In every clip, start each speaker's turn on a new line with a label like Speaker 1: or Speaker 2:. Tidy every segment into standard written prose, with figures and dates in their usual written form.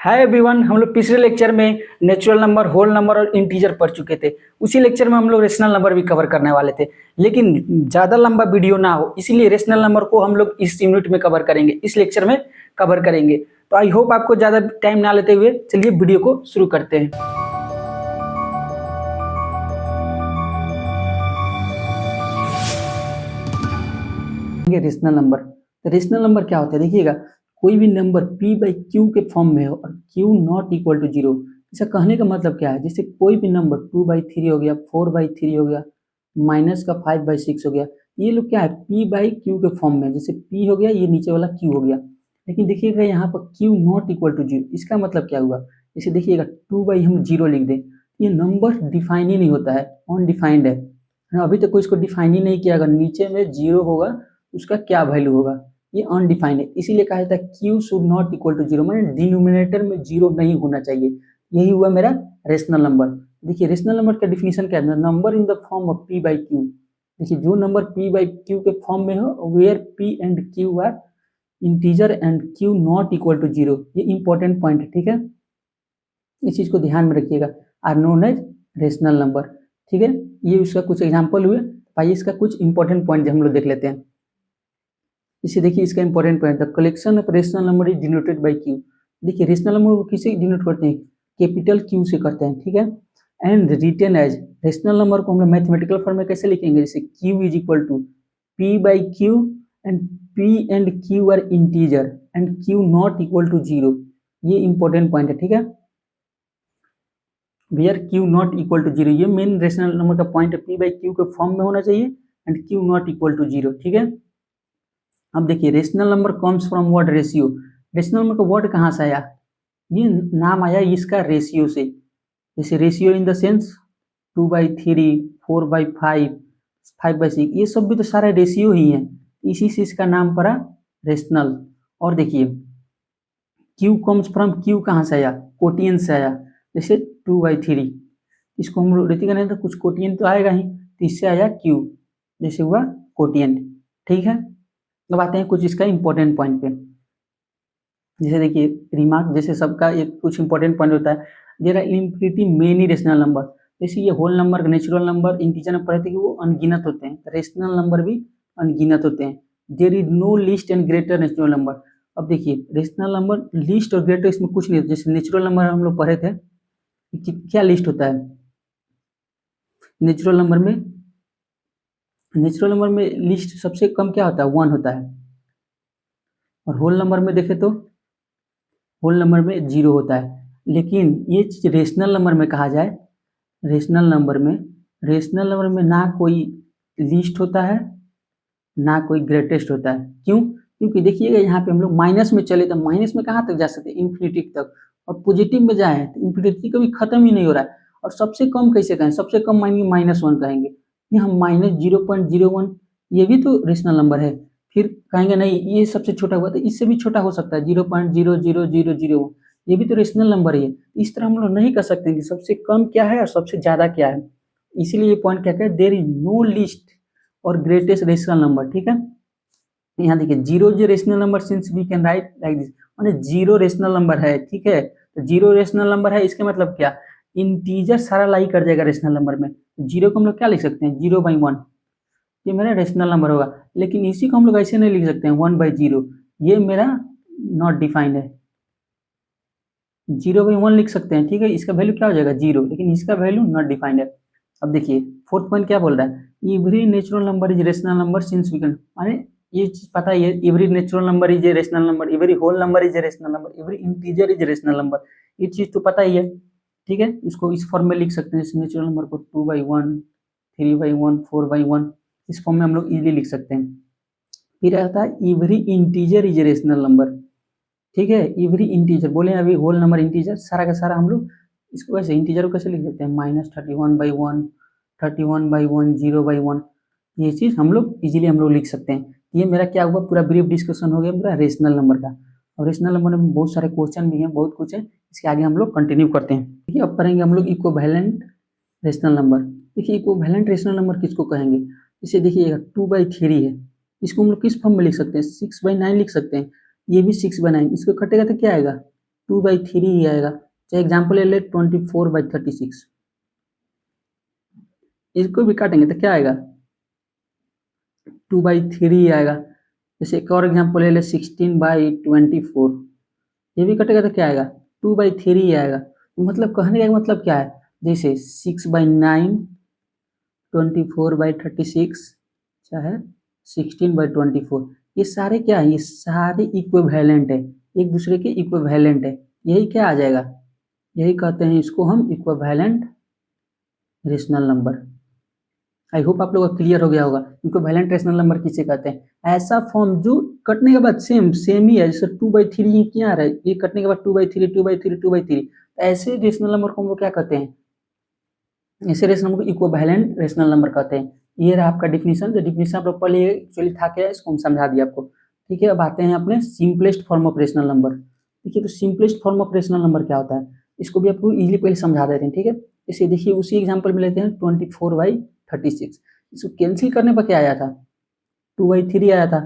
Speaker 1: Hi everyone, हम लोग पिछले लेक्चर में नेचुरल नंबर, होल नंबर और इंटीजर पढ़ चुके थे। उसी लेक्चर में हम लोग रेशनल नंबर भी कवर करने वाले थे, लेकिन ज़्यादा लंबा वीडियो ना हो इसीलिए रेशनल नंबर को हम लोग इस यूनिट में कवर करेंगे, इस लेक्चर में कवर करेंगे। तो आई होप आपको ज़्यादा टाइम ना लेते हुए चलिए वीडियो को शुरू करते हैं। रेशनल नंबर, तो रेशनल नंबर क्या होता है देखिएगा, कोई भी नंबर p बाई क्यू के फॉर्म में हो और q नॉट इक्वल टू 0। इसका कहने का मतलब क्या है, जैसे कोई भी नंबर 2/3 हो गया, 4/3 हो गया, माइनस का 5/6 हो गया, ये लोग क्या है p बाई क्यू के फॉर्म में। जैसे p हो गया, ये नीचे वाला q हो गया, लेकिन देखिएगा यहाँ पर q नॉट इक्वल टू 0। इसका मतलब क्या हुआ, जैसे देखिएगा 2 हम 0 लिख दें, ये नंबर डिफाइन ही नहीं होता है, अनडिफाइंड है। अभी तक कोई इसको डिफाइन ही नहीं किया, अगर नीचे में 0 होगा उसका क्या वैल्यू होगा, ये अनडिफाइंड है। इसीलिए कहा जाता है q should not equal to 0, माने डिनोमिनेटर में 0 नहीं होना चाहिए। यही हुआ मेरा रेशनल नंबर। देखिए रेशनल नंबर का डिफिनीशन क्या है, number in the form of p by q. देखिए जो नंबर p बाई क्यू के फॉर्म में हो, where p and q are integer and q not equal to 0। ये इंपॉर्टेंट पॉइंट है, ठीक है, इस चीज को ध्यान में रखिएगा, are known as rational number. ठीक है, ये उसका कुछ एग्जाम्पल हुए। आइए इसका कुछ इंपॉर्टेंट पॉइंट हम लोग देख लेते हैं। इसे देखिए, इसका important point, the collection of rational number is denoted by Q. देखिए रेशनल नंबर को किसे डिनोट करते हैं, कैपिटल क्यू से करते हैं, ठीक है। And written as, rational number को हम लोग मैथमेटिकल फॉर्म में कैसे लिखेंगे, जैसे q is equal to p by q and p and q are integer and q not equal to 0। ये इंपॉर्टेंट पॉइंट है, ठीक है, where q not equal to 0। ये मेन रेशनल नंबर का पॉइंट है, पी बाई क्यू के form में होना चाहिए and q not equal to 0, ठीक है। अब देखिए rational number comes from word ratio. Rational number का वर्ड कहाँ से आया, ये नाम आया इसका रेशियो से। जैसे रेशियो इन द सेंस 2/3, 4/5, 5/6, ये सब भी तो सारे रेशियो ही है, इसी से इसका नाम पड़ा रेशनल। और देखिए क्यू कम्स फ्रॉम, क्यू कहाँ से आया, कोटियन से आया। जैसे 2/3, इसको हम लोग रेती का नहीं तो कुछ कोटियन तो आएगा ही, तो इससे आया क्यू, जैसे हुआ कोटियन, ठीक है। अब आते हैं कुछ इसका इंपॉर्टेंट पॉइंट पे। जैसे देखिए रिमार्क, जैसे सबका एक कुछ इंपॉर्टेंट पॉइंट होता है, there are infinity many rational number. जैसे ये whole number, natural number, integer में पढ़े थे कि वो अनगिनत होते हैं, रेशनल नंबर भी अनगिनत होते हैं। There is no least and greater natural number. अब देखिए रेशनल नंबर लिस्ट और ग्रेटर इसमें कुछ नहीं होता। जैसे नेचुरल नंबर हम लोग पढ़े थे, क्या लिस्ट होता है नेचुरल नंबर में, नेचुरल नंबर में लिस्ट सबसे कम क्या होता है, 1 होता है। और होल नंबर में देखें तो होल नंबर में 0 होता है। लेकिन ये चीज रेशनल नंबर में कहा जाए, रेशनल नंबर में ना कोई लिस्ट होता है ना कोई ग्रेटेस्ट होता है। क्यों, क्योंकि देखिएगा यहाँ पे हम लोग माइनस में चले तो माइनस में कहाँ तक जा सकते हैं, इन्फिनिटी तक, और पॉजिटिव में जाए तो इन्फिनिटी कभी खत्म ही नहीं हो रहा है। और सबसे कम कैसे कहें, सबसे कम मानेंगे -1 कहेंगे, ये हम -0.01, ये भी तो रेशनल नंबर है। फिर कहेंगे नहीं ये सबसे छोटा हुआ, तो इससे भी छोटा हो सकता है 0.00001, ये भी तो रेशनल नंबर है। इस तरह हम लोग नहीं कर सकते कि सबसे कम क्या है और सबसे ज्यादा क्या है। इसीलिए ये पॉइंट क्या है, देयर इज नो लिस्ट और ग्रेटेस्ट रेशनल नंबर, ठीक है। यहाँ देखिए 0 जो rational number, since we can write like this, माने 0 रेशनल नंबर है, ठीक है। तो 0 रेशनल नंबर है, इसके मतलब क्या, इंटीजर सारा लाई कर जाएगा रेशनल नंबर में। 0 को हम लोग क्या लिख सकते हैं, 0/1, ये मेरा रेशनल नंबर होगा। लेकिन इसी को हम लोग ऐसे नहीं लिख सकते हैं 1/0, ये मेरा नॉट डिफाइंड है। 0/1 लिख सकते हैं, ठीक है, इसका वैल्यू क्या हो जाएगा 0, लेकिन इसका वैल्यू नॉट डिफाइंड है। अब देखिए फोर्थ पॉइंट क्या बोल रहा है, every natural number is rational number since we can, माने ये चीज पता ही है, every natural number is a rational number, every whole number is a rational number, every integer is a rational number, ये चीज तो पता ही है, ठीक है। इसको इस फॉर्म में लिख सकते हैं, नेचुरल नंबर को 2/1, 3/1, 4/1, इस फॉर्म में हम लोग इजीली लिख सकते हैं। फिर आता है every integer is a rational number, ठीक है। एवरी इंटीजर बोले अभी होल नंबर इंटीजर सारा का सारा, हम लोग इसको कैसे इंटीजर को कैसे लिख देते हैं, -31/1, 31/1, 0/1, ये चीज हम लोग इजीली हम लोग लिख सकते हैं। ये मेरा क्या हुआ, पूरा ब्रीफ डिस्कशन हो गया पूरा रेशनल नंबर का। और रेशनल नंबर में बहुत सारे क्वेश्चन भी हैं, बहुत कुछ है, इसके आगे हम लोग कंटिन्यू करते हैं। ठीक है, अब पढ़ेंगे हम लोग इक्विवेलेंट रेशनल नंबर। देखिए इक्विवेलेंट रेशनल नंबर किसको कहेंगे, इसे देखिएगा 2/3 है, इसको हम लोग किस फॉर्म में लिख सकते हैं, 6/9 लिख सकते हैं, ये भी 6/9, इसको कटेगा तो क्या आएगा 2/3 ही आएगा। चाहे एग्जाम्पल ले ले 24/36, इसको भी काटेंगे तो क्या आएगा 2/3 आएगा। जैसे एक और एग्जाम्पल ले ले 16/24, ये भी कटेगा तो क्या आएगा 2/3 आएगा। तो मतलब कहने का मतलब क्या है, जैसे 6/9, 24/36 चाहे 16/24, ये सारे क्या है, ये सारे इक्विवेलेंट है, एक दूसरे के इक्विवेलेंट है। यही क्या आ जाएगा, यही कहते हैं इसको हम equivalent rational number. I hope आप लोगों को क्लियर हो गया होगा इक्विवेलेंट रेशनल नंबर किसे कहते हैं। ऐसा फॉर्म जो कटने के बाद सेम ही है, जैसे 2/3 क्या आ रहा है, ये कटने के बाद 2/3 2/3 2/3, ऐसे रेशनल नंबर को हम लोग क्या कहते हैं, ऐसे रेशनल नंबर को इक्विवेलेंट रेशनल नंबर कहते हैं। ये रहा आपका डिफिनीशन, जो डिफिनीशन आप लोग पढ़ लिए एक्चुअली था क्या, इसको हम समझा दिया आपको। ठीक है, अब आते हैं अपने simplest form of rational number. ठीक है, तो simplest form of rational number क्या होता है, इसको भी आपको इजीली पहले समझा देते हैं। ठीक है, इसे देखिए उसी एग्जाम्पल में लेते हैं 24/36, इसको कैंसिल करने पर क्या आया था 2/3 आया था।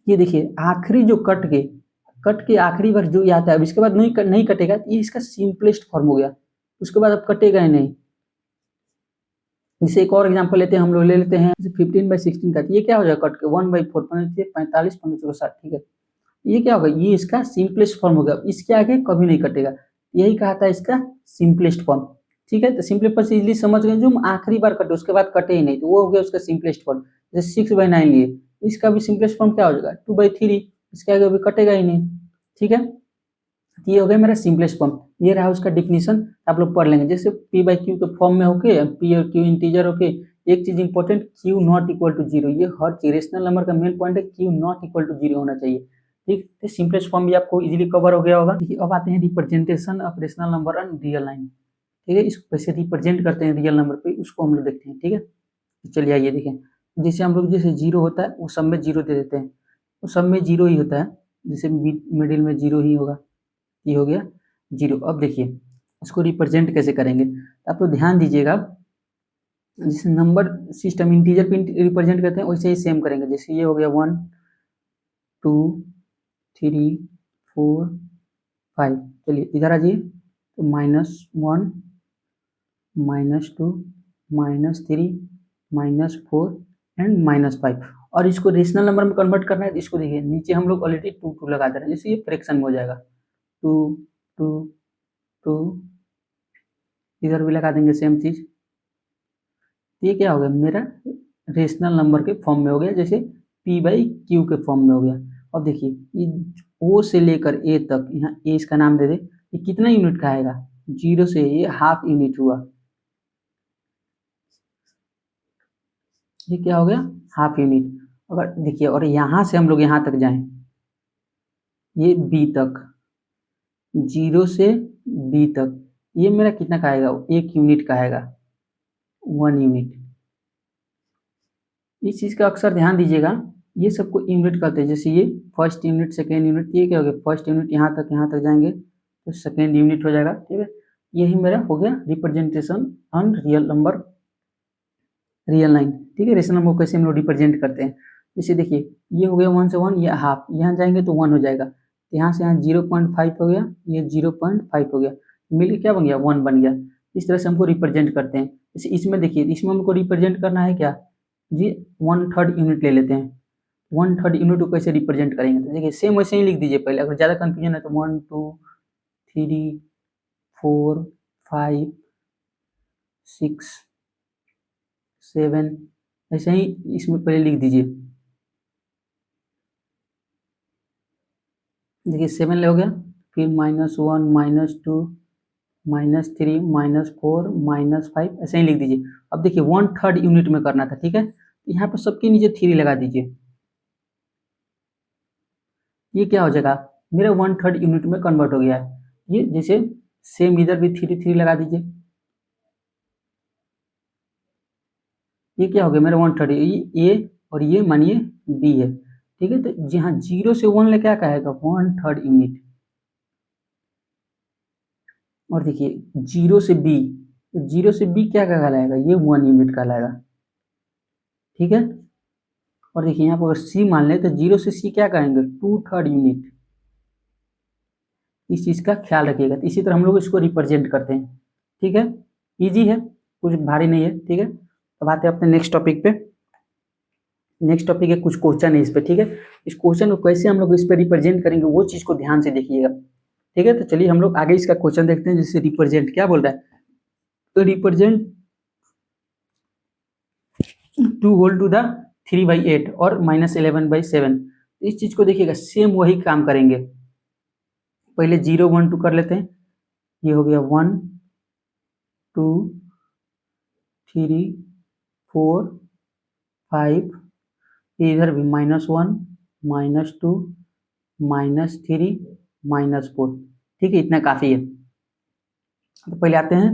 Speaker 1: ये देखिए आखिरी जो कट के आखिरी बार जो आता है, अब इसके बाद नहीं कटेगा, ये इसका सिंपलेस्ट फॉर्म हो गया, उसके बाद अब कटेगा ही नहीं। जैसे एक और एग्जांपल लेते हैं, हम लोग ले लेते हैं 15/16 का, ये क्या हो जाएगा कट के 1/4 45 15 60। ठीक है, ये क्या होगा, ये इसका सिंपलेस्ट फॉर्म होगा, इसके आगे कभी नहीं कटेगा, यही कहा था इसका सिंपलेस्ट फॉर्म। ठीक है, तो सिंपलेस्ट फॉर्म से इजीली समझ गए, जो आखिरी बार कटे उसके बाद कटे ही नहीं, तो वो हो गया उसका सिंपलेस्ट फॉर्म। जैसे 6/9 लिए, इसका भी सिंपलेस्ट फॉर्म क्या हो जाएगा 2/3, इसके आगे अभी कटेगा ही नहीं। ठीक है, ये हो गया मेरा सिंपलेस्ट फॉर्म। ये रहा उसका डिफिनीशन, आप लोग पढ़ लेंगे। जैसे p/q के फॉर्म में होके, p और q इंटीजर होके, एक चीज important q not equal to 0, ये हर चीज रेशनल नंबर का मेन पॉइंट है, q नॉट इक्वल टू 0 होना चाहिए। ठीक है, सिंपलेस्ट फॉर्म भी आपको इजीली कवर हो गया होगा। अब आते हैं representation of rational number on real line. ठीक है, इसको कैसे रिप्रेजेंट करते हैं रियल नंबर पे, उसको हम लोग देखते हैं। ठीक है, तो चलिए आइए देखें। जैसे हम लोग जैसे 0 होता है वो सब में 0 दे देते हैं, वो सब में 0 ही होता है, जैसे मिडिल में 0 ही होगा, ये हो गया 0। अब देखिए इसको रिप्रेजेंट कैसे करेंगे, तो आप लोग ध्यान दीजिएगा, जैसे नंबर सिस्टम इंटीजर पे रिप्रेजेंट करते हैं वैसे ही सेम करेंगे। जैसे ये हो गया 1 2 3 4 5, चलिए इधर आ जाइए, तो -1 -2 -3 -4 एंड -5, और इसको रेशनल नंबर में कन्वर्ट करना है, तो इसको देखिए नीचे हम लोग ऑलरेडी 2 2 लगा दे रहे हैं, जैसे ये फ्रैक्शन में हो जाएगा 2 2 2, इधर भी लगा देंगे सेम चीज। ये क्या हो गया मेरा रेशनल नंबर के फॉर्म में हो गया, जैसे p/q के फॉर्म में हो गया। अब देखिए ये o से लेकर a तक, यहाँ a इसका नाम दे दे, ये कितना यूनिट का आएगा, 0 से ये हाफ यूनिट हुआ, ये क्या हो गया हाफ यूनिट। अगर देखिए और यहाँ से हम लोग यहाँ तक जाएं, ये b तक, 0 से b तक, ये मेरा कितना का आएगा 1 यूनिट का आएगा, 1 यूनिट। इस चीज का अक्सर ध्यान दीजिएगा, ये सबको यूनिट कहते हैं। जैसे ये फर्स्ट यूनिट सेकेंड यूनिट, ये क्या हो गया फर्स्ट यूनिट, यहाँ तक जाएंगे तो सेकेंड यूनिट हो जाएगा। ठीक है, यही मेरा हो गया representation on real number, real line. ठीक है, रेशनल नंबर को कैसे हम लोग रिप्रेजेंट करते हैं, जैसे देखिए ये हो गया 1 से 1, ये हाफ, यहाँ जाएंगे तो 1 हो जाएगा, तो यहाँ से यहाँ 0.5 हो गया, ये 0.5 हो गया, मिलकर क्या बन गया 1 बन गया। इस तरह से हमको रिप्रेजेंट करते हैं। जैसे इसमें देखिए, इसमें हमको रिप्रेजेंट करना है क्या जी, 1/3 यूनिट ले लेते हैं। 1/3 यूनिट को कैसे रिप्रेजेंट करेंगे, तो देखिए सेम वैसे ही लिख दीजिए पहले, अगर ज़्यादा कंफ्यूजन है तो 1 2 3 4 5 6 7, ऐसे ही इसमें पहले लिख दीजिए। देखिए 7 ले हो गया, फिर -1 -2 -3 -4 -5, ऐसे ही लिख दीजिए। अब देखिए 1/3 यूनिट में करना था। ठीक है, तो यहाँ पर सबके नीचे 3 लगा दीजिए, ये क्या हो जाएगा मेरा 1/3 यूनिट में कन्वर्ट हो गया है। ये जैसे सेम इधर भी 3 3 लगा दीजिए, ये क्या हो गया मेरा 1/3, ये ए और ये मानिए बी है। ठीक है, तो जहाँ 0 से 1 ले क्या कहेगा 1/3 यूनिट, और देखिए 0 से बी, तो 0 से बी क्या कहलाएगा, ये 1 यूनिट कहलाएगा। ठीक है, और देखिए यहाँ पर अगर सी मान ले तो 0 से सी क्या कहेंगे 2/3 यूनिट, इस चीज़ का ख्याल रखिएगा। तो इसी तरह हम लोग इसको रिप्रेजेंट करते हैं, ठीक है। ईजी है, कुछ भारी नहीं है, ठीक है। अब आते हैं अपने नेक्स्ट टॉपिक पे। नेक्स्ट टॉपिक है, कुछ क्वेश्चन है इस पे, ठीक है। इस क्वेश्चन को कैसे हम लोग इस पे रिप्रेजेंट करेंगे वो चीज़ को ध्यान से देखिएगा, ठीक है। तो चलिए हम लोग आगे इसका क्वेश्चन देखते हैं, जिससे रिप्रेजेंट क्या बोल रहा है। तो रिप्रेजेंट 2 होल टू द 3/8 और -11/7। इस चीज को देखिएगा, सेम वही काम करेंगे। पहले 0 1 2 कर लेते हैं। ये हो गया 1 2 3 4 5, इधर भी -1 -2 -3 -4, ठीक है। इतना काफी है। तो पहले आते हैं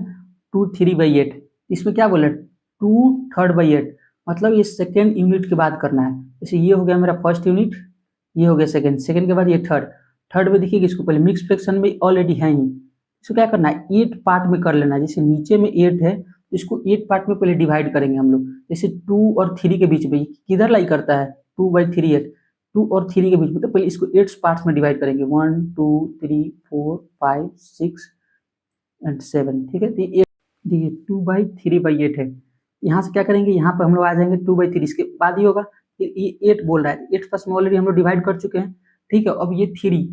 Speaker 1: 2 3/8। इसमें क्या बोले, 2 3/8, मतलब ये सेकेंड यूनिट के बाद करना है। जैसे ये हो गया मेरा फर्स्ट यूनिट, ये हो गया सेकेंड, सेकेंड के बाद ये थर्ड। थर्ड में देखिए इसको पहले मिक्स फ्रैक्शन में ऑलरेडी है ही, इसको क्या करना है, 8 पार्ट में कर लेना है। जैसे नीचे में 8 है तो इसको 8 पार्ट में पहले डिवाइड करेंगे हम लोग। जैसे 2 और 3 के बीच में किधर लाई करता है, 2/3 8, 2 और 3 के बीच में, तो पहले इसको 8 पार्ट्स में डिवाइड करेंगे, 1 2 3 4 5 6 एंड 7, ठीक है। तो ये देखिए 2/3/8 है। यहाँ से क्या करेंगे, यहाँ पर हम लोग आ जाएंगे 2/3, इसके बाद ही होगा। फिर ये 8 बोल रहा है, 8 पास में ऑलरेडी हम लोग डिवाइड कर चुके हैं, ठीक है। अब ये 3,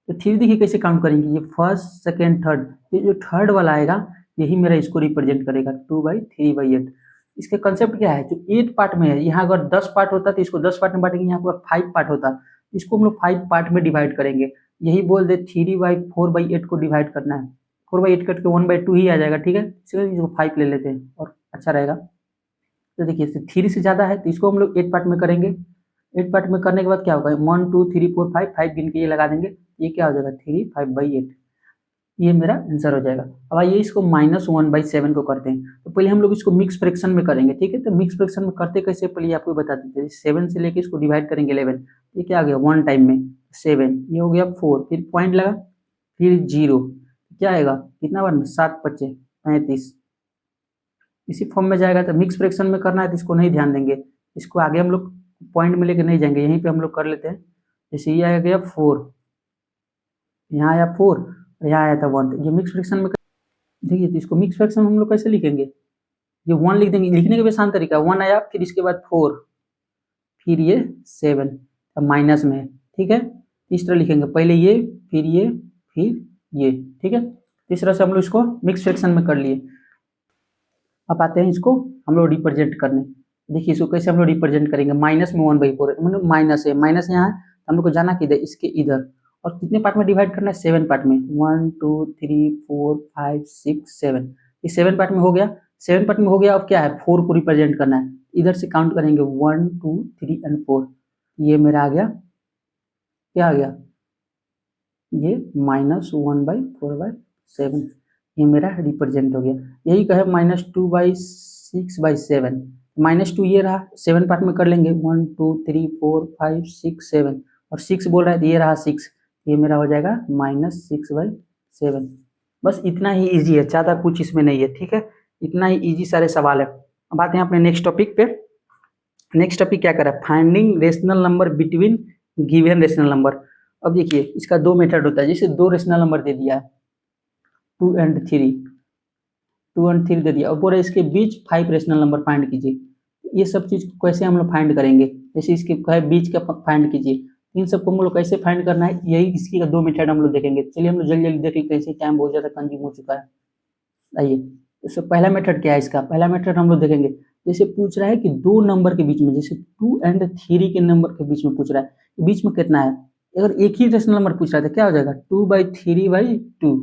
Speaker 1: तो 3 देखिए कैसे काउंट करेंगे, ये फर्स्ट सेकेंड थर्ड, ये जो थर्ड वाला आएगा यही मेरा इसको रिप्रेजेंट करेगा 2/3/8। इसका कंसेप्ट क्या है, जो 8 पार्ट में है, यहाँ अगर 10 पार्ट होता तो इसको 10 पार्ट में बांटेंगे, यहाँ पर 5 पार्ट होता इसको हम लोग 5 पार्ट में डिवाइड करेंगे। यही बोल दे 3/4/8 को डिवाइड करना है, 4/8 कट के 1/2 ही आ जाएगा, ठीक है। इसको 5 ले लेते हैं और अच्छा रहेगा। तो देखिए 3 से ज़्यादा है तो इसको हम लोग 8 पार्ट में करेंगे। 8 पार्ट में करने के बाद क्या होगा, 1 2 3 4 5, 5 गिन के ये लगा देंगे, ये क्या हो जाएगा 3 5/8, ये मेरा आंसर हो जाएगा। अब आइए इसको -1/7 को करते हैं। तो पहले हम लोग इसको मिक्स फ्रैक्शन में करेंगे, ठीक है। तो मिक्स फ्रैक्शन में करते कैसे पहले आपको बता देते हैं। 7 से लेके इसको डिवाइड करेंगे 11, ये क्या आ गया 1 टाइम में 7, ये हो गया 4, फिर पॉइंट लगा, फिर 0, क्या आएगा कितना बार में 7 5 35, इसी फॉर्म में जाएगा। तो मिक्स फ्रैक्शन में करना है तो इसको नहीं ध्यान देंगे, इसको आगे हम लोग पॉइंट में लेके नहीं जाएंगे, यहीं पे हम लोग कर लेते हैं। जैसे ये आ गया 4, यहाँ आया 4 और यहाँ आया था 1, तो ये मिक्स फ्रैक्शन में देखिए। तो इसको मिक्स फ्रैक्शन हम लोग कैसे लिखेंगे, ये 1 लिख देंगे, लिखने का भी आसान तरीका, 1 आया फिर इसके बाद 4 फिर ये 7, अब माइनस में है, ठीक है। इस तरह लिखेंगे, पहले ये फिर ये फिर ये, ठीक है। इस तरह से हम लोग इसको मिक्स फ्रैक्शन में कर लिए। अब आते हैं इसको हम लोग रिप्रेजेंट करने। देखिए इसको कैसे हम लोग रिप्रेजेंट करेंगे, माइनस में 1/4 मतलब माइनस है, माइनस यहाँ है, हम लोग को जाना किधर, इसके इधर, और कितने पार्ट में डिवाइड करना है, 7 पार्ट में, 1 2 3 4 5 6 7, ये 7 पार्ट में हो गया। 7 पार्ट में हो गया, अब क्या है 4 को रिप्रेजेंट करना है, इधर से काउंट करेंगे 1 2 3 एंड 4, ये मेरा आ गया, क्या आ गया, ये -1/4/7, ये मेरा रिप्रेजेंट हो गया। यही कहे -2/6/7, -2 ये रहा, 7 पार्ट में कर लेंगे, 1 2 3 4 5 6 7, और 6 बोल रहा है तो ये रहा 6, ये मेरा हो जाएगा -6/7। बस इतना ही इजी है, ज़्यादा कुछ इसमें नहीं है, ठीक है। इतना ही इजी सारे सवाल है। अब आते हैं अपने नेक्स्ट टॉपिक पे। नेक्स्ट टॉपिक क्या कर रहा है, finding rational number between given rational number. अब देखिए इसका 2 मेथड होता है, जैसे 2 रेशनल नंबर दे दिया है 2 एंड 3 दे दिया, और बोला इसके बीच 5 रेशनल नंबर फाइंड कीजिए। ये सब चीज़ कैसे हम लोग फाइंड करेंगे, जैसे इसके कहे बीच का फाइंड कीजिए, इन सबको हम लोग कैसे फाइंड करना है, यही इसकी का 2 मेथड हम लोग देखेंगे। चलिए हम लोग जल्दी जल्दी देख लेते हैं, इसे टाइम बहुत ज़्यादा कंज्यूम हो चुका है। आइए तो पहला मेथड क्या है, इसका पहला मेथड हम लोग देखेंगे। जैसे पूछ रहा है कि 2 नंबर के बीच में, जैसे 2 एंड 3 के नंबर के बीच में पूछ रहा है, बीच में कितना है। अगर एक ही रेशनल नंबर पूछ रहा था क्या हो जाएगा 2/3/2,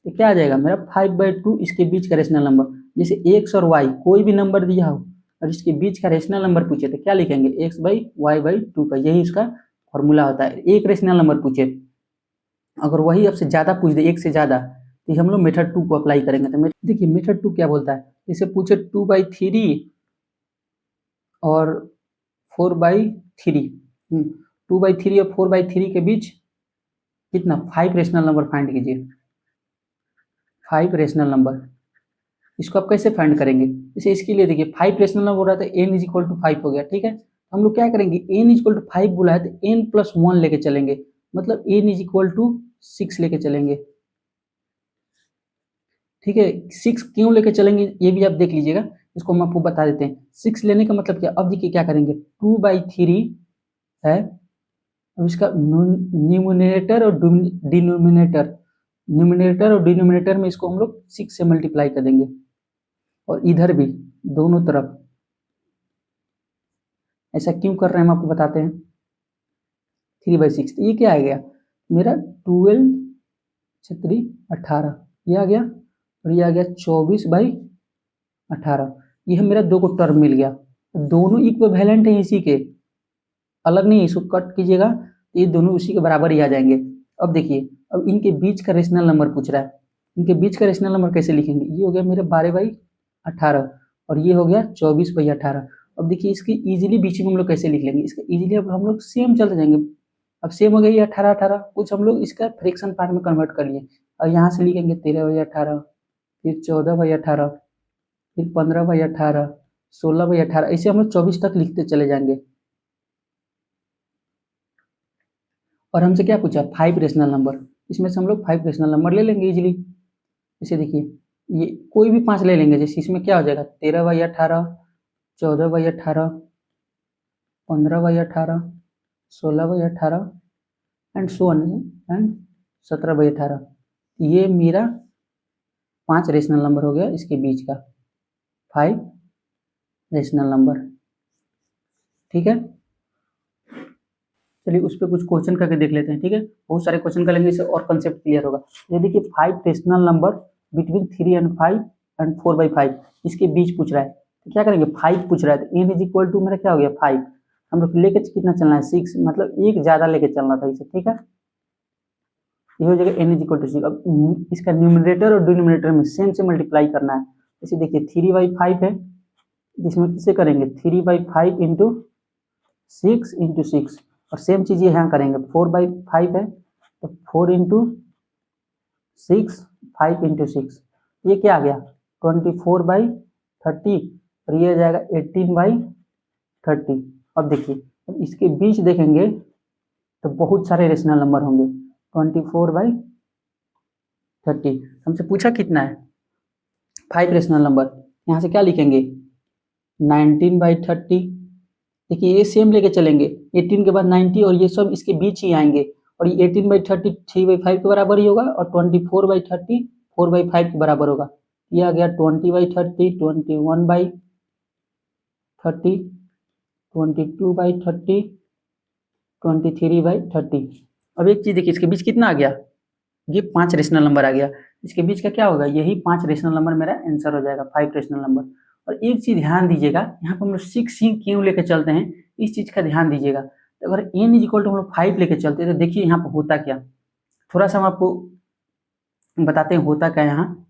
Speaker 1: तो क्या आ जाएगा मेरा 5/2, इसके बीच का रेशनल नंबर। जैसे x और y कोई भी नंबर दिया हो और इसके बीच का रेशनल नंबर पूछे तो क्या लिखेंगे x/y/2 पर, यही उसका फॉर्मूला होता है। एक रेशनल नंबर पूछे, अगर वही आपसे ज़्यादा पूछ दे, एक से ज़्यादा, तो हम लोग मेथड 2 को अप्लाई करेंगे। तो देखिए मेथड 2 क्या बोलता है, जैसे पूछे 2/3 और 4/3, 2/3 और 4/3 के बीच कितना 5 रेशनल नंबर फाइंड कीजिए, 5 रेशनल नंबर। इसको आप कैसे फाइंड करेंगे, जैसे इसके लिए देखिए 5 रेशनल नंबर हो रहा था, n = 5 हो गया, ठीक है। हम लोग क्या करेंगे, n = 5 बोला है तो n + 1 लेके चलेंगे, मतलब n = 6 लेके चलेंगे। ठीक है, 6 क्यों लेके चलेंगे ये भी आप देख लीजिएगा, इसको हम आपको बता देते हैं। 6 लेने का मतलब क्या, अब देखिए क्या करेंगे, 2/3 है, अब इसका न्यूमरेटर और डिनोमिनेटर में इसको हम लोग 6 से मल्टीप्लाई कर देंगे, और इधर भी दोनों तरफ। ऐसा क्यों कर रहे हैं हम आपको बताते हैं। 3/6, तो ये क्या आ गया मेरा 12 छत्री 18, ये आ गया, और ये आ गया 24/18। ये मेरा 2 को टर्म मिल गया, दोनों इक्विवेलेंट है इसी के, अलग नहीं, इसको कट कीजिएगा तो ये दोनों उसी के बराबर ही आ जाएंगे। अब देखिए, अब इनके बीच का रेशनल नंबर पूछ रहा है, इनके बीच का रेशनल नंबर कैसे लिखेंगे, ये हो गया मेरे 12/18 और ये हो गया 24/18। अब देखिए इसकी इजीली बीच में हम लोग कैसे लिख लेंगे, इसका इजीली अब हम लोग सेम चलते जाएंगे। अब सेम हो गया ये 18/18, कुछ हम लोग इसका फ्रैक्शन पार्ट में कन्वर्ट कर लिए, और यहाँ से लिखेंगे 13/18, फिर 14/18, फिर 15/18, 16/18, ऐसे हम लोग 24 तक लिखते चले जाएंगे। और हमसे क्या पूछा, 5 रेशनल नंबर, इसमें से हम लोग 5 रेशनल नंबर ले लेंगे इजीली। जैसे देखिए ये कोई भी 5 ले लेंगे, जैसे इसमें क्या हो जाएगा 13/18, 14/18, 15/18, 16/18 एंड सो ऑन एंड 17/18। ये मेरा 5 रेशनल नंबर हो गया इसके बीच का, 5 रेशनल नंबर। ठीक है, चलिए उस पर कुछ क्वेश्चन करके देख लेते हैं। ठीक है, बहुत सारे क्वेश्चन करेंगे, इससे और कंसेप्ट क्लियर होगा। ये देखिए 5 rational number between 3 and 5 and 4/5, इसके बीच पूछ रहा है, तो क्या करेंगे, 5 पूछ रहा है, तो n इज इक्वल टू मेरा क्या हो गया 5, हम लोग लेके कितना चलना है 6, मतलब एक ज्यादा लेके चलना था इसे। ठीक है, ये हो जाएगा n इज इक्वल टू 6। अब इसका न्यूमरेटर और डिनोमिनेटर में सेम से मल्टीप्लाई करना है। जैसे देखिए 3/5 है, जिसमें किसे करेंगे 3/5 इंटू 6 इंटू 6, और सेम चीज ये यहाँ करेंगे 4/5 है, तो 4 इंटू 6, 5 इंटू 6, ये क्या आ गया 24/30, और ये आ जाएगा 18/30। अब देखिए, अब इसके बीच देखेंगे तो बहुत सारे रेशनल नंबर होंगे, 24/30। हमसे पूछा कितना है 5 रेशनल नंबर, यहाँ से क्या लिखेंगे 19/30। देखिए ये सेम लेके चलेंगे, 18 के बाद 90, और ये सब इसके बीच ही आएंगे, और ये 18/30 3/5 के बराबर ही होगा, और 24/30 4/5 के बराबर होगा। ये आ गया 20/30, 21/30, 22/30, 23/30। अब एक चीज देखिए, इसके बीच कितना आ गया, ये 5 रेशनल नंबर आ गया, इसके बीच का क्या होगा, यही 5 रेशनल नंबर मेरा आंसर हो जाएगा, 5 रेशनल नंबर। और एक चीज ध्यान दीजिएगा, यहाँ पर हम लोग 6 क्यों लेके चलते हैं, इस चीज का ध्यान दीजिएगा। तो अगर n इज इक्वल टू हम लोग 5 लेके चलते हैं, तो देखिए यहाँ पर होता क्या, थोड़ा सा हम आपको बताते हैं होता क्या यहाँ।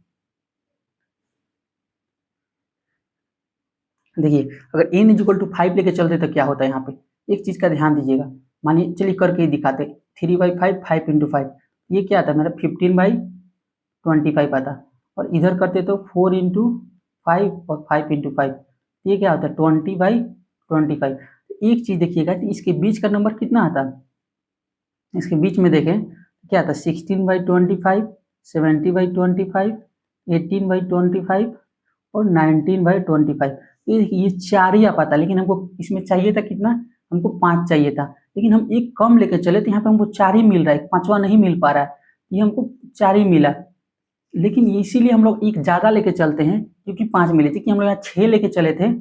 Speaker 1: देखिए अगर n इज इक्वल टू 5 लेके चलते तो क्या होता है, यहाँ पे एक चीज का ध्यान दीजिएगा। मानिए चलिए करके दिखाते, 3/5, 5 इंटू 5, ये क्या आता मेरा 15/25 आता, और इधर करते तो 4 इंटू 5 और 5 इंटू 5, ये क्या होता है 20/25। एक चीज देखिएगा कि इसके बीच का नंबर कितना आता है, इसके बीच में देखें क्या आता है 16/25, 70/25, 18/25 और 19/25। ये 4 ही आ पाता, लेकिन हमको इसमें चाहिए था कितना, हमको 5 चाहिए था, लेकिन हम एक कम लेकर चले तो यहाँ पे हमको 4 ही मिल रहा है, 5वां नहीं मिल पा रहा है, ये हमको 4 ही मिला। लेकिन इसीलिए हम लोग एक ज्यादा लेके चलते हैं, क्योंकि 5 मिले थे, कि हम लोग यहाँ 6 लेके चले थे,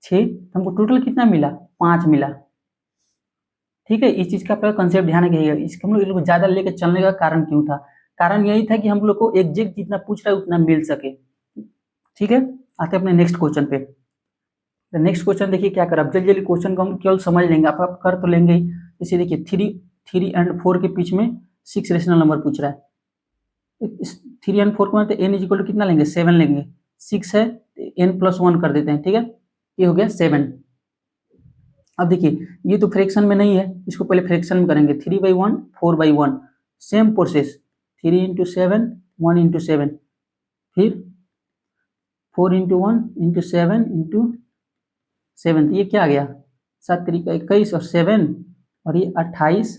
Speaker 1: 6, हमको टोटल कितना मिला 5 मिला। ठीक है, इस चीज का आपका कंसेप्ट ध्यान रखिएगा, इसके हम लोग ज्यादा लेके चलने का कारण क्यों था, कारण यही था कि हम लोग को एग्जैक्ट जितना पूछ रहा है उतना मिल सके। ठीक है, आते हैं अपने नेक्स्ट क्वेश्चन पे। नेक्स्ट क्वेश्चन देखिए क्या कर, जल्दी जल्दी क्वेश्चन को हम केवल समझ लेंगे, आप कर तो लेंगे ही। जैसे देखिए 3 एंड 4 के बीच में 6 रेशनल नंबर पूछ रहा है, 3 एंड 4 को मतलब n इज इक्वल टू कितना लेंगे 7 लेंगे, 6 है n+1 कर देते हैं। ठीक है, ये हो गया 7। अब देखिए ये तो फ्रैक्शन में नहीं है, इसको पहले फ्रैक्शन में करेंगे, 3/1, 4/1, सेम प्रोसेस, 3 इंटू 7, 1 इंटू 7, फिर 4 इंटू 1 इंटू 7 इंटू 7, ये क्या आ गया 7 3 21 और 7, और ये 28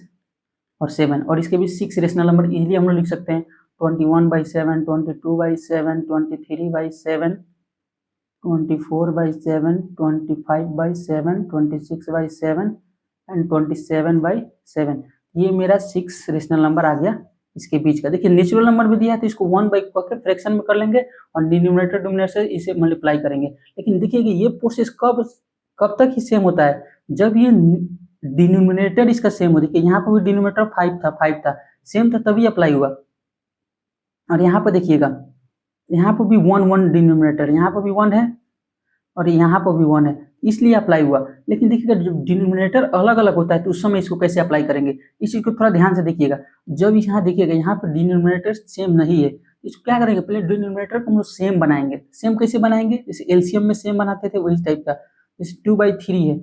Speaker 1: और 7, और इसके भी 6 रेशनल नंबर इजीली हम लोग लिख सकते हैं 21/7, 22/7, 23/7, 24/7, 25/7, 26/7 एंड 27/7। ये मेरा 6 रेशनल नंबर आ गया इसके बीच का। देखिए नेचुरल नंबर भी दिया है तो इसको 1 बाई करके फ्रैक्शन में कर लेंगे और डिनोमिनेटर डोमिनेटर से इसे मल्टीप्लाई करेंगे। लेकिन देखिए कि ये प्रोसेस कब तक ही सेम होता है, जब ये डिनोमिनेटर इसका सेम हो। देखिए यहाँ पर भी डिनोमिनेटर 5 था सेम था तभी अप्लाई हुआ। और यहाँ पर देखिएगा यहाँ पर भी 1 डिनोमिनेटर, यहाँ पर भी 1 है और यहाँ पर भी 1 है, इसलिए अप्लाई हुआ। लेकिन देखिएगा जब डिनोमिनेटर अलग अलग होता है तो उस समय इसको कैसे अप्लाई करेंगे, इस चीज को थोड़ा ध्यान से देखिएगा। जब यहाँ देखिएगा यहाँ पर डिनोमिनेटर सेम नहीं है, इसको क्या करेंगे, पहले डिनोमिनेटर को हम लोग सेम बनाएंगे। सेम कैसे बनाएंगे, जैसे एलसीएम में सेम बनाते थे वही टाइप का। जैसे 2/3 है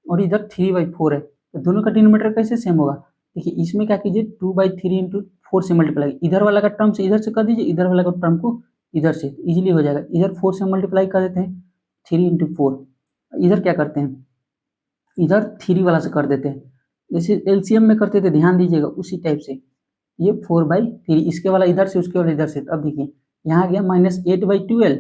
Speaker 1: और इधर 3/4 है, तो दोनों का डिनोमिनेटर कैसे सेम होगा। देखिए इसमें क्या कीजिए 2/3 × 4 से मल्टीप्लाई, इधर वाला का टर्म से इधर से कर दीजिए, इधर वाला का टर्म को इधर से, इजीली हो जाएगा। इधर 4 से मल्टीप्लाई कर देते हैं 3 × 4, इधर क्या करते हैं इधर 3 वाला से कर देते हैं, जैसे एलसीएम में करते थे ध्यान दीजिएगा उसी टाइप से। ये 4/3, इसके वाला इधर से उसके वाला इधर से। अब देखिए यहाँ गया -8/12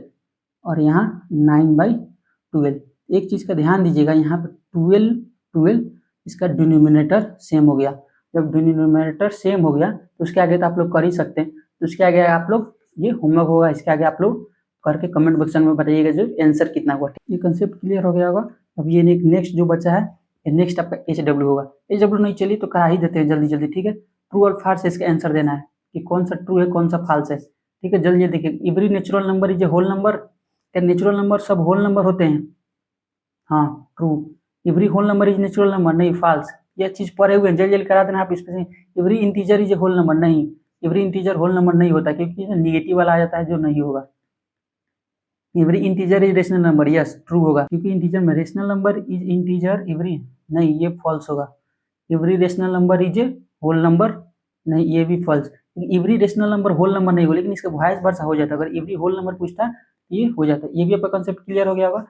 Speaker 1: और यहाँ 9/12। एक चीज का ध्यान दीजिएगा, यहाँ पर 12 इसका डिनोमिनेटर सेम हो गया। जब डिनोमिनेटर सेम हो गया तो उसके आगे तो आप लोग कर ही सकते हैं, तो उसके आगे आप लोग ये होमवर्क होगा, इसके आगे आप लोग करके कमेंट बॉक्स में बताइएगा जो आंसर कितना हुआ। ये कंसेप्ट क्लियर हो गया होगा। अब ये नेक्स्ट जो बचा है, ये नेक्स्ट आपका HW होगा। HW नहीं चलिए तो करा ही देते हैं जल्दी जल्दी, ठीक है। ट्रू और फॉल्स इसका आंसर देना है कि कौन सा ट्रू है कौन सा फॉल्स है, ठीक है। जल्दी देखिए, every natural number is a whole number. क्या नेचुरल नंबर सब होल नंबर होते हैं? हाँ true. Every whole number is natural number, नहीं फॉल्स। यह चीज पढ़े हुए हैं, जल्दी जल्दी करा देना आप इसमें। Every integer is a whole number, नहीं, एवरी इंटीजर होल नंबर नहीं होता क्योंकि निगेटिव वाला आ जाता है जो नहीं होगा। Every integer is rational number, yes true होगा क्योंकि इंटीजर में rational number is integer every, नहीं ये फॉल्स होगा। Every rational number is a whole number, नहीं ये भी false. Every rational number whole number नहीं होगा, लेकिन इसका वाइस वर्सा हो जाता। अगर एवरी होल नंबर पूछता ये हो जाता। ये भी आपका कंसेप्ट क्लियर हो गया होगा,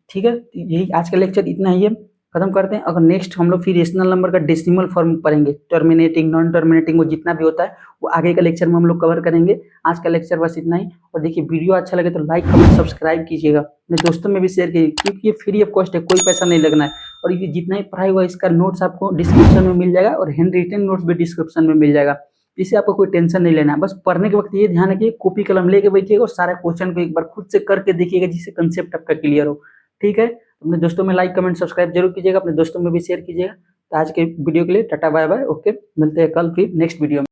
Speaker 1: ठीक है। यही आज का लेक्चर इतना ही है, खत्म करते हैं। अगर नेक्स्ट हम लोग फिर रेशनल नंबर का डेसिमल फॉर्म पढ़ेंगे, टर्मिनेटिंग नॉन टर्मिनेटिंग वो जितना भी होता है वो आगे का लेक्चर में हम लोग कवर करेंगे। आज का लेक्चर बस इतना ही। और देखिए वीडियो अच्छा लगे तो लाइक कमेंट सब्सक्राइब कीजिएगा, अपने दोस्तों में भी शेयर कीजिए क्योंकि ये फ्री ऑफ कॉस्ट है, कोई पैसा नहीं लगना है। और ये जितना ही पढ़ाई हुआ इसका नोट्स आपको डिस्क्रिप्शन में मिल जाएगा और हैंड रिटन नोट्स भी डिस्क्रिप्शन में मिल जाएगा। इससे आपको कोई टेंशन नहीं लेना है। बस पढ़ने के वक्त ये ध्यान रखिए कॉपी कलम लेके बैठिएगा और सारा क्वेश्चन को एक बार खुद से करके देखिएगा जिससे कंसेप्ट आपका क्लियर हो, ठीक है। अपने दोस्तों में लाइक कमेंट सब्सक्राइब जरूर कीजिएगा, अपने दोस्तों में भी शेयर कीजिएगा। तो आज के वीडियो के लिए टाटा बाय बाय, ओके। मिलते हैं कल फिर नेक्स्ट वीडियो में।